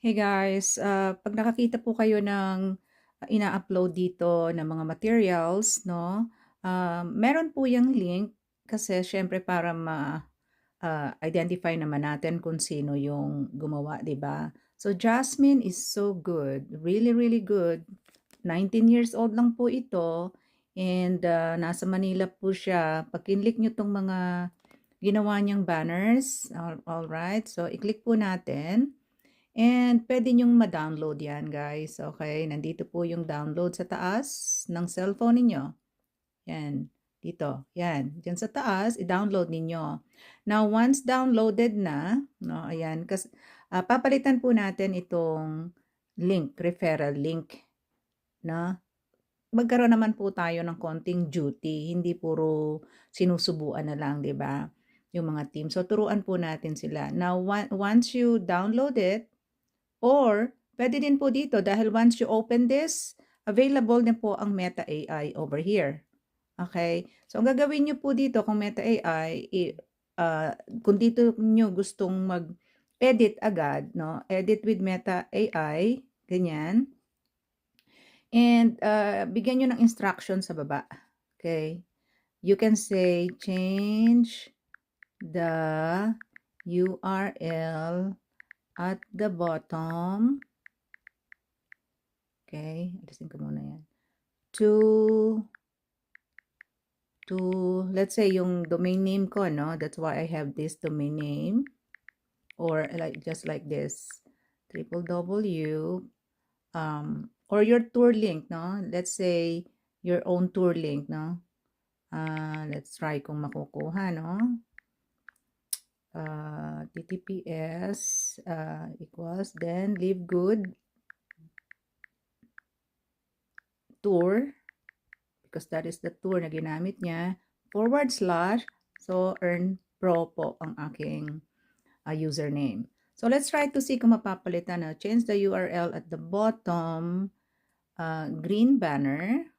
Hey guys, pag nakakita po kayo ng ina-upload dito ng mga materials, no? Meron po yung link kasi syempre para ma-identify naman natin kung sino yung gumawa, di ba? So Jasmine is so good, really, really good. 19 years old lang po ito and nasa Manila po siya. Pag kinlik nyo tong mga ginawa niyang banners, all right? So i-click po natin. And pwede nyong ma-download yan guys. Okay, nandito po yung download sa taas ng cellphone ninyo. Yan, dito. Yan, dyan sa taas, i-download ninyo. Now, once downloaded na, no, ayan, papalitan po natin itong link, referral link, na magkaroon naman po tayo ng konting duty, hindi puro sinusubuan na lang, 'di ba? Yung mga team. So turuan po natin sila. Now, once you download it, or pwede din po dito dahil once you open this, available din po ang Meta AI over here. Okay? So, ang gagawin nyo po dito kung Meta AI, kung dito nyo gustong mag-edit agad, no? Edit with Meta AI, ganyan. And bigyan nyo ng instruction sa baba. Okay? You can say, change the URL at the bottom. Okay, alisin ko muna yan. To, let's say, yung domain name ko, no? That's why I have this domain name. Or like just like this. www. Or your tour link, no? Let's say, your own tour link, no? Let's try kung makukuha, no? TTPS equals, then live good tour, because that is the tour na ginamit niya, / so earn pro po ang aking username. So let's try to see kung mapapalitan na. Change the URL at the bottom, green banner,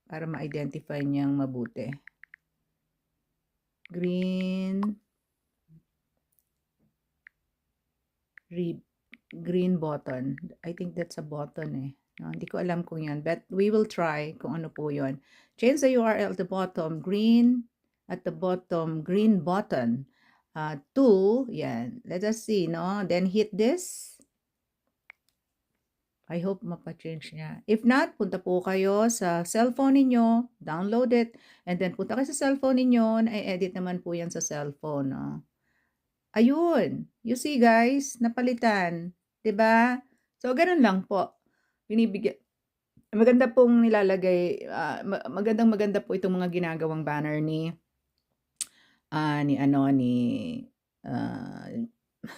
para ma-identify niyang mabuti. Green button. I think that's a button eh. No, hindi ko alam kung yan, but we will try kung ano po yun. Change the URL at the bottom, green button, to, yan. Let us see, no? Then hit this. I hope mapa-change niya. If not, punta po kayo sa cellphone ninyo, download it, and then punta kayo sa cellphone ninyo, na-edit naman po yan sa cellphone, no? Ayun, you see guys, napalitan. 'Di ba? So, gano'n lang po. Binibigyan maganda pong nilalagay, magandang-maganda po itong mga ginagawang banner ni ah,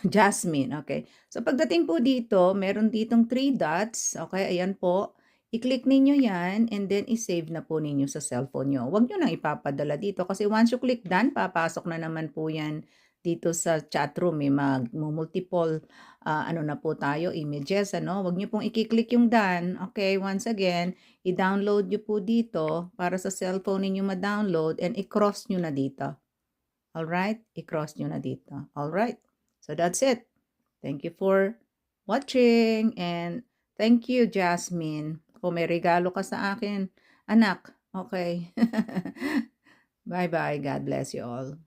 Jasmine, okay. So, pagdating po dito, meron ditong 3 dots, okay, ayan po. I-click ninyo 'yan and then i-save na po ninyo sa cellphone niyo. Huwag niyo nang ipapadala dito kasi once you click done, papasok na naman po 'yan dito sa chat room, multiple ano na po tayo, images, ano. Huwag niyo pong i-click yung done, okay. Once again, i-download niyo po dito para sa cellphone ninyo ma-download and i-cross niyo na dito. Alright? I-cross niyo na dito. Alright? So that's it. Thank you for watching and thank you, Jasmine. Kung may regalo ka sa akin, anak. Okay. Bye-bye. God bless you all.